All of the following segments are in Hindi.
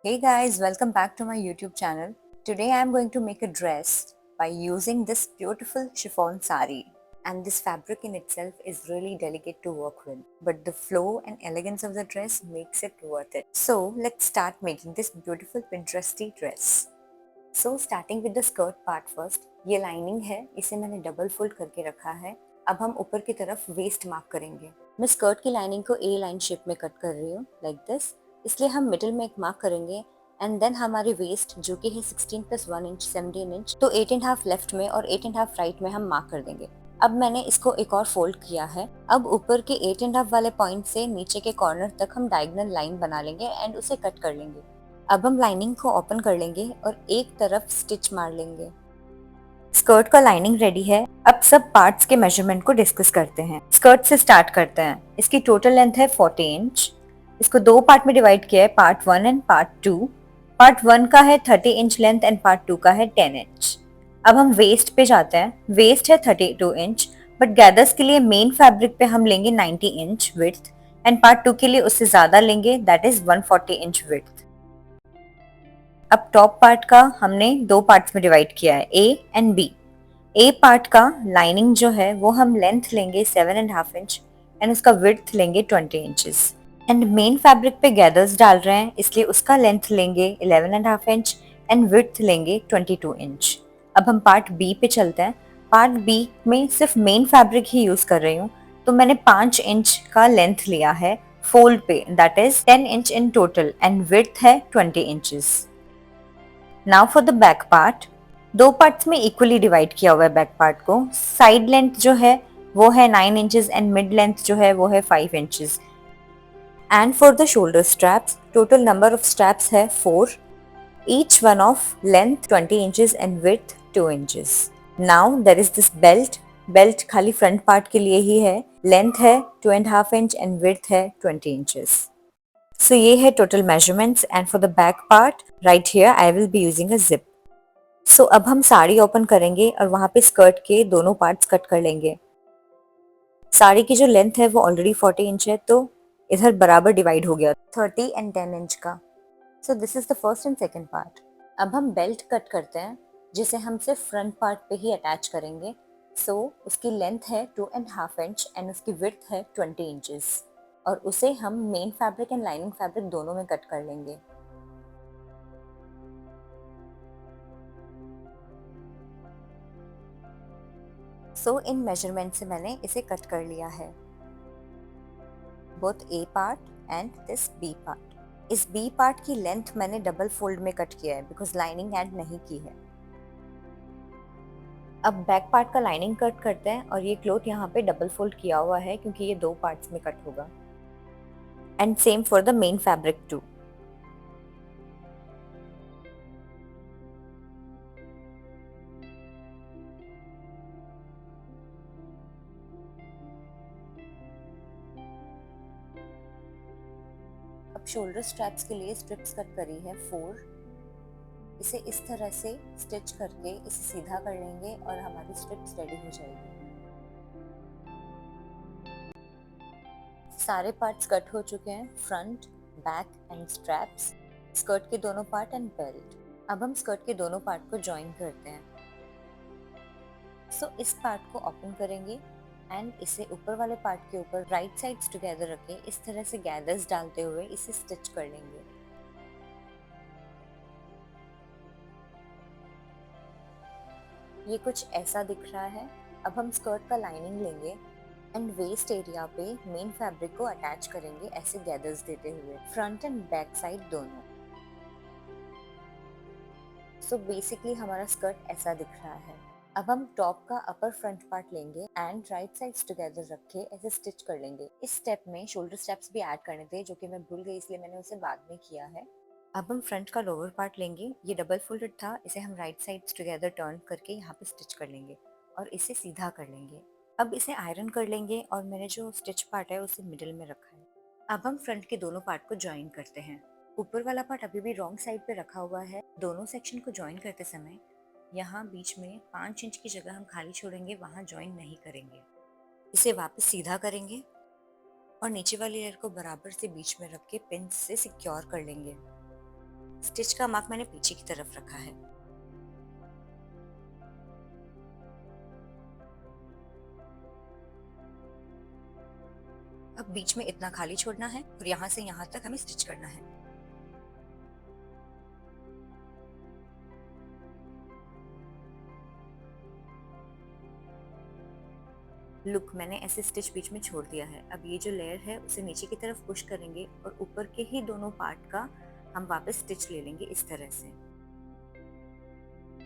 Hey guys, welcome back to my YouTube channel. Today I am going to make a dress by using this beautiful chiffon sari. And this fabric in itself is really delicate to work with, but the flow and elegance of the dress makes it worth it. So let's start making this beautiful Pinteresty dress. So starting with the skirt part first, ये लाइनिंग है, इसे मैंने डबल फोल्ड करके रखा है. अब हम ऊपर की तरफ वेस्ट मार्क करेंगे. मैं स्कर्ट की लाइनिंग को ए लाइन शेप में कट कर रही हूँ लाइक दिस. इसलिए हम मिडिल में एक मार्क करेंगे एंड देन हमारी वेस्ट जो कि है 16 प्लस 1 इंच 17 इंच, तो 8 एंड हाफ लेफ्ट में और 8 एंड हाफ राइट में हम मार्क कर देंगे. अब मैंने इसको एक और फोल्ड किया है. अब ऊपर के 8 एंड हाफ वाले पॉइंट से नीचे के कॉर्नर तक हम डायगोनल लाइन बना लेंगे एंड उसे कट कर लेंगे. अब हम लाइनिंग को ओपन कर लेंगे और एक तरफ स्टिच मार लेंगे. स्कर्ट का लाइनिंग रेडी है. अब सब पार्ट्स के मेजरमेंट को डिस्कस करते हैं. स्कर्ट से स्टार्ट करते हैं. इसकी टोटल लेंथ है 40 इंच. इसको दो पार्ट में डिवाइड किया है, पार्ट 1 एंड पार्ट 2. पार्ट 1 का है 30 इंच लेंथ एंड पार्ट 2 का है 10 इंच. अब हम वेस्ट पे जाते हैं. वेस्ट है 32 इंच, बट गैदर्स के लिए मेन फैब्रिक पे हम लेंगे 90 इंच विड्थ एंड पार्ट 2 के लिए उससे ज्यादा लेंगे, दैट इज 140 इंच विड्थ. अब टॉप पार्ट का हमने दो पार्ट्स में डिवाइड किया है, A and B. A part का लाइनिंग जो है वो हम लेंथ लेंगे 7.5 इंच एंड उसका विड्थ लेंगे 20 इंचेस. एंड मेन फैब्रिक पे गैदर्स डाल रहे हैं, इसलिए उसका लेंथ लेंगे 11.5 इंच एंड विड्थ लेंगे 22 इंच. अब हम पार्ट बी पे चलते हैं. पार्ट बी में सिर्फ मेन फैब्रिक ही यूज कर रही हूँ, तो मैंने 5 इंच का लेंथ लिया है फोल्ड पे, that is 10 inch in total and width है 20 inches. Now for the back part. दो पार्ट्स में इक्वली डिवाइड किया हुआ है बैक पार्ट को. साइड लेंथ जो है वो है 9 इंचेस एंड मिड लेंथ जो है वो है 5 inches. And for the shoulder straps, total number of straps है 4, each one of length 20 inches and width 2 inches. Now there is this belt. Belt खाली फ्रंट पार्ट के लिए ही है. लेंथ है 2.5 इंच एंड विड्थ है 20 इंचेस. सो ये है total measurements. And for the back part, right here I will be using a zip. So अब हम साड़ी ओपन करेंगे और वहां पे स्कर्ट के दोनों पार्ट्स कट कर लेंगे. साड़ी की जो लेंथ है वो ऑलरेडी 40 इंच है, तो इधर बराबर डिवाइड हो गया 30 एंड 10 इंच का. So this is the first and second part. अब हम बेल्ट कट करते हैं, जिसे हम सिर्फ फ्रंट पार्ट पे ही अटैच करेंगे. सो उसकी लेंथ है 2.5 इंच एंड उसकी विड्थ है 20 इंचेस, और उसे हम main fabric and lining fabric दोनों में कट कर लेंगे. सो इन मेजरमेंट से मैंने इसे कट कर लिया है, both A part and this B part. इस बी पार्ट की लेंथ मैंने डबल फोल्ड में कट किया है बिकॉज लाइनिंग ऐड नहीं की है. अब बैक पार्ट का लाइनिंग कट करते हैं, और ये क्लोथ यहाँ पे डबल फोल्ड किया हुआ है क्योंकि ये दो पार्ट्स में कट होगा. And same for the main fabric too. अब शोल्डर स्ट्रैप्स के लिए स्ट्रिप्स कट करी है 4. इसे इस तरह से स्टिच करके इसे सीधा कर लेंगे और हमारी स्ट्रिप्स रेडी हो जाएगी. सारे पार्ट्स कट हो चुके हैं, front, back and straps, skirt के दोनों पार्ट एंड बेल्ट. अब हम स्कर्ट के दोनों पार्ट को ज्वाइन करते हैं. सो इस पार्ट को ओपन करेंगे एंड इसे ऊपर वाले पार्ट के ऊपर राइट साइड्स टुगेदर रखे इस तरह से गैदर्स डालते हुए इसे स्टिच कर लेंगे. ये कुछ ऐसा दिख रहा है. अब हम स्कर्ट का लाइनिंग लेंगे एंड वेस्ट एरिया पे मेन फैब्रिक को अटैच करेंगे ऐसे गैदर्स देते हुए, फ्रंट एंड बैक साइड दोनों. सो बेसिकली हमारा स्कर्ट ऐसा दिख रहा है. अब हम टॉप का अपर फ्रंट पार्ट लेंगे एंड राइट साइड्स टुगेदर रख के ऐसे स्टिच कर लेंगे. इस स्टेप में शोल्डर स्ट्रैप्स भी ऐड करने थे जो कि मैं भूल गई, इसलिए मैंने उसे बाद में किया है. अब हम फ्रंट का लोअर पार्ट लेंगे. ये डबल फोल्डेड था, इसे हम राइट साइड्स टुगेदर टर्न करके यहाँ पे स्टिच कर लेंगे और इसे सीधा कर लेंगे. अब इसे आयरन कर लेंगे और मैंने जो स्टिच पार्ट है उसे मिडिल में रखा है. अब हम फ्रंट के दोनों पार्ट को ज्वाइन करते हैं. ऊपर वाला पार्ट अभी भी रॉन्ग साइड पे रखा हुआ है. दोनों सेक्शन को ज्वाइन करते समय यहाँ बीच में 5 इंच की जगह हम खाली छोड़ेंगे, वहाँ ज्वाइन नहीं करेंगे. इसे वापस सीधा करेंगे और नीचे वाली लेयर को बराबर से बीच में रख के पिन से सिक्योर कर लेंगे. स्टिच का मार्क मैंने पीछे की तरफ रखा है। अब बीच में इतना खाली छोड़ना है और यहाँ से यहाँ तक हमें स्टिच करना है। लुक, मैंने ऐसे स्टिच बीच में छोड़ दिया है। अब ये जो लेयर है उसे नीचे की तरफ पुश करेंगे और ऊपर के ही दोनों पार्ट का हम वापस स्टिच ले लेंगे इस तरह से।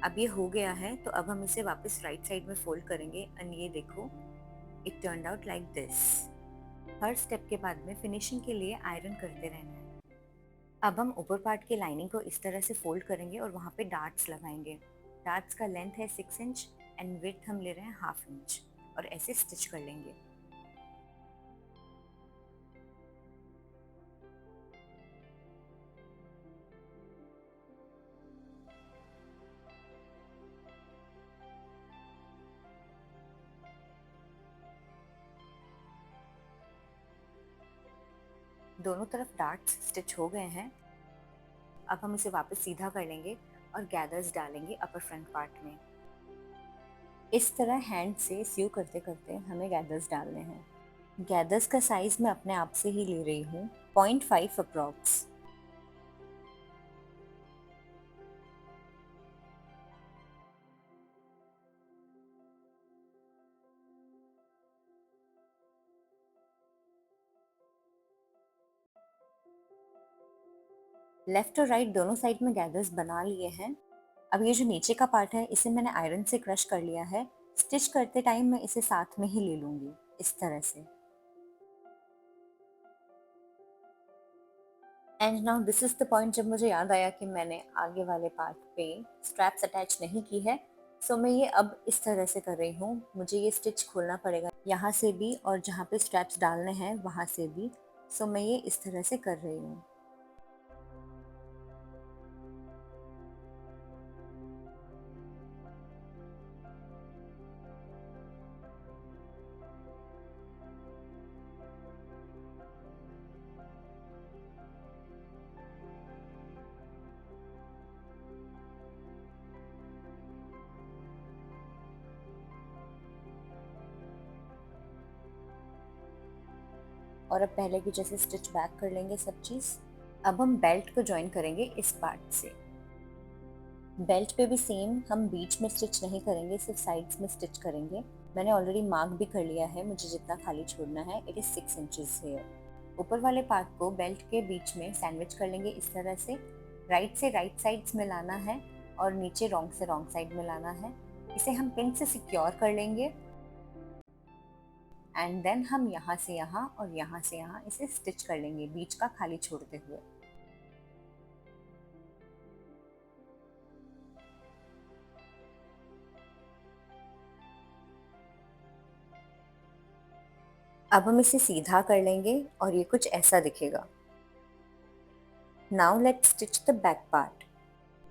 अब ये हो गया है, तो अब हम इसे वापस राइट साइड में फोल्ड करेंगे एंड ये देखो, it turned out like this. Her step के बाद में फिनिशिंग के लिए आयरन करते रहना है। अब हम ऊपर पार्ट की लाइनिंग को इस तरह से फोल्ड करेंगे और वहाँ पे डार्ट्स लगाएंगे। डार्ट्स का लेंथ है 6 इंच एंड विड्थ हम ले रहे हैं 1/2 इंच और ऐसे स्टिच कर लेंगे। दोनों तरफ डार्ट्स स्टिच हो गए हैं। अब हम इसे वापस सीधा कर लेंगे और गैदर्स डालेंगे अपर फ्रंट पार्ट में। इस तरह हैंड से स्यू करते करते हमें गैदर्स डालने हैं। गैदर्स का साइज मैं अपने आप से ही ले रही हूँ, 0.5 अप्रॉक्स। लेफ्ट और राइट दोनों साइड में गैदर्स बना लिए हैं। अब ये जो नीचे का पार्ट है इसे मैंने आयरन से क्रश कर लिया है। स्टिच करते टाइम मैं इसे साथ में ही ले लूंगी इस तरह से। And now this is the point जब मुझे याद आया कि मैंने आगे वाले पार्ट पे स्ट्रैप्स अटैच नहीं की है। सो मैं ये अब इस तरह से कर रही हूँ। मुझे ये स्टिच खोलना पड़ेगा यहाँ से भी और जहाँ पे स्ट्रैप्स डालने हैं वहाँ से भी। सो मैं ये इस तरह से कर रही हूँ। और अब पहले की जैसे स्टिच बैक कर लेंगे सब चीज़। अब हम बेल्ट को ज्वाइन करेंगे इस पार्ट से। बेल्ट पे भी सेम, हम बीच में स्टिच नहीं करेंगे, सिर्फ साइड्स में स्टिच करेंगे। मैंने ऑलरेडी मार्क भी कर लिया है, मुझे जितना खाली छोड़ना है। It is 6 inches here. ऊपर वाले पार्ट को बेल्ट के बीच में सैंडविच कर लेंगे इस तरह से। राइट से राइट साइड्स में लाना है और नीचे रॉन्ग से रॉन्ग साइड में लाना है। इसे हम पिन से सिक्योर कर लेंगे एंड देन हम यहाँ से यहाँ और यहाँ से यहाँ इसे स्टिच कर लेंगे बीच का खाली छोड़ते हुए। अब हम इसे सीधा कर लेंगे और ये कुछ ऐसा दिखेगा। Now let's stitch the back part.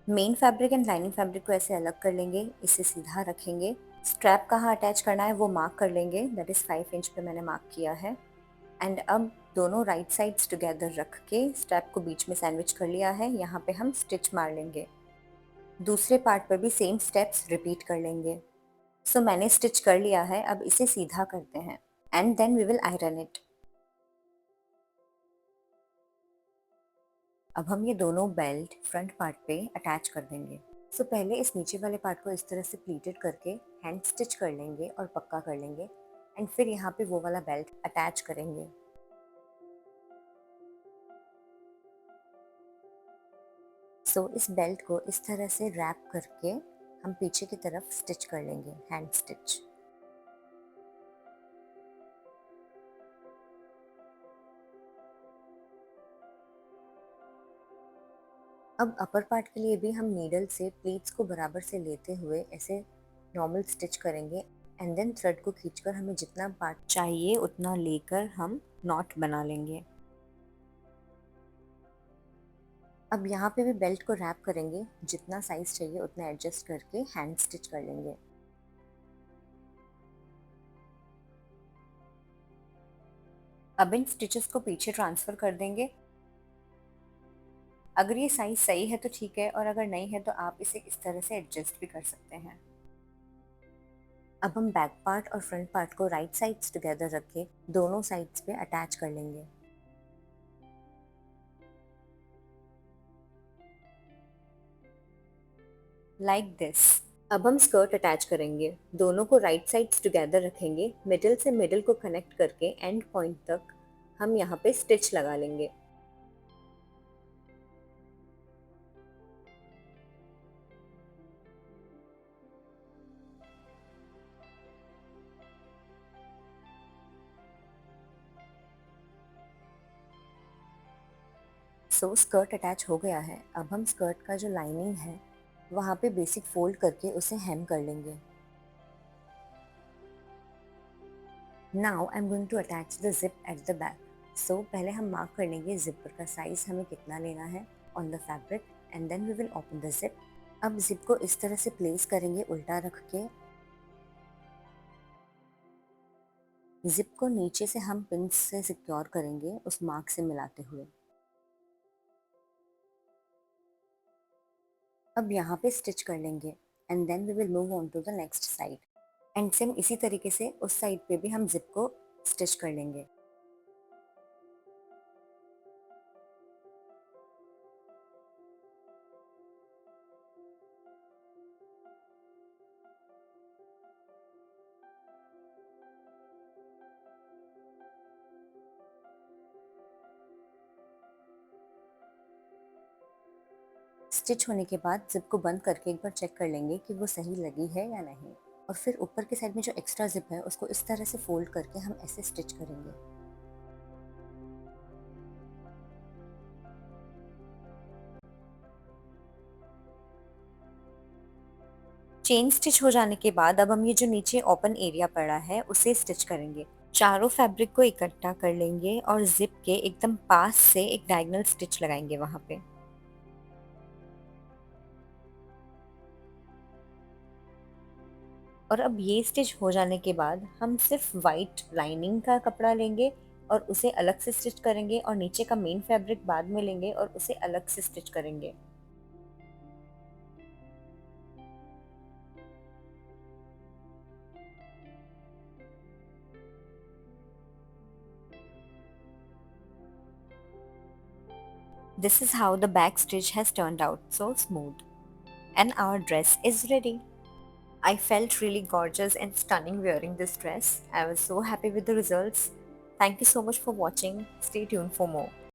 Main fabric and lining fabric को ऐसे अलग कर लेंगे, इसे सीधा रखेंगे। स्ट्रैप कहाँ अटैच करना है वो मार्क कर लेंगे, दैट इज़ 5 इंच पे मैंने मार्क किया है। एंड अब दोनों राइट साइड्स टुगेदर रख के स्ट्रैप को बीच में सैंडविच कर लिया है। यहाँ पे हम स्टिच मार लेंगे। दूसरे पार्ट पर भी सेम स्टेप्स रिपीट कर लेंगे। सो मैंने स्टिच कर लिया है, अब इसे सीधा करते हैं and then we will iron it. अब हम ये दोनों बेल्ट फ्रंट पार्ट पे अटैच कर देंगे। सो पहले इस नीचे वाले पार्ट को इस तरह से प्लीटेड करके हैंड स्टिच कर लेंगे और पक्का कर लेंगे एंड फिर यहाँ पे वो वाला बेल्ट अटैच करेंगे। सो इस बेल्ट को इस तरह से रैप करके हम पीछे की तरफ स्टिच कर लेंगे, हैंड स्टिच। अब अपर पार्ट के लिए भी हम नीडल से प्लीट्स को बराबर से लेते हुए ऐसे नॉर्मल स्टिच करेंगे एंड देन थ्रेड को खींचकर हमें जितना पार्ट चाहिए उतना लेकर हम नॉट बना लेंगे। अब यहाँ पे भी बेल्ट को रैप करेंगे, जितना साइज चाहिए उतना एडजस्ट करके हैंड स्टिच कर लेंगे। अब इन स्टिचेस को पीछे ट्रांसफर कर देंगे अगर ये साइज सही है तो ठीक है, और अगर नहीं है तो आप इसे इस तरह से एडजस्ट भी कर सकते हैं। अब हम बैक पार्ट और फ्रंट पार्ट को राइट साइड्स टुगेदर रख के दोनों साइड्स पे अटैच कर लेंगे, लाइक दिस। अब हम स्कर्ट अटैच करेंगे। दोनों को राइट साइड्स टुगेदर रखेंगे, मिडिल से मिडिल को कनेक्ट करके एंड पॉइंट तक हम यहाँ पे स्टिच लगा लेंगे। सो स्कर्ट अटैच हो गया है। अब हम स्कर्ट का जो लाइनिंग है वहाँ पे बेसिक फोल्ड करके उसे हेम कर लेंगे। Now I am going to attach the zip at the back. So पहले हम मार्क कर लेंगे जिपर का साइज हमें कितना लेना है on the fabric, and then we will open the zip. अब जिप को इस तरह से प्लेस करेंगे उल्टा रख के। जिप को नीचे से हम पिन से सिक्योर करेंगे उस मार्क से मिलाते हुए। अब यहाँ पे स्टिच कर लेंगे and then we will move on to the next side, and same इसी तरीके से उस साइड पे भी हम जिप को स्टिच कर लेंगे। स्टिच होने के बाद जिप को बंद करके एक बार चेक कर लेंगे कि वो सही लगी है या नहीं, और फिर ऊपर के साइड में जो एक्स्ट्रा जिप है उसको इस तरह से फोल्ड करके हम ऐसे स्टिच करेंगे। चेन स्टिच हो जाने के बाद अब हम ये जो नीचे ओपन एरिया पड़ा है उसे स्टिच करेंगे। चारों फैब्रिक को इकट्ठा कर लेंगे और जिप के एकदम पास से एक डायगोनल स्टिच लगाएंगे वहां पे। और अब ये स्टिच हो जाने के बाद हम सिर्फ वाइट लाइनिंग का कपड़ा लेंगे और उसे अलग से स्टिच करेंगे, और नीचे का मेन फैब्रिक बाद में लेंगे और उसे अलग से स्टिच करेंगे। This is how the back stitch has turned out, so smooth. And our dress is ready. I felt really gorgeous and stunning wearing this dress. I was so happy with the results. Thank you so much for watching. Stay tuned for more.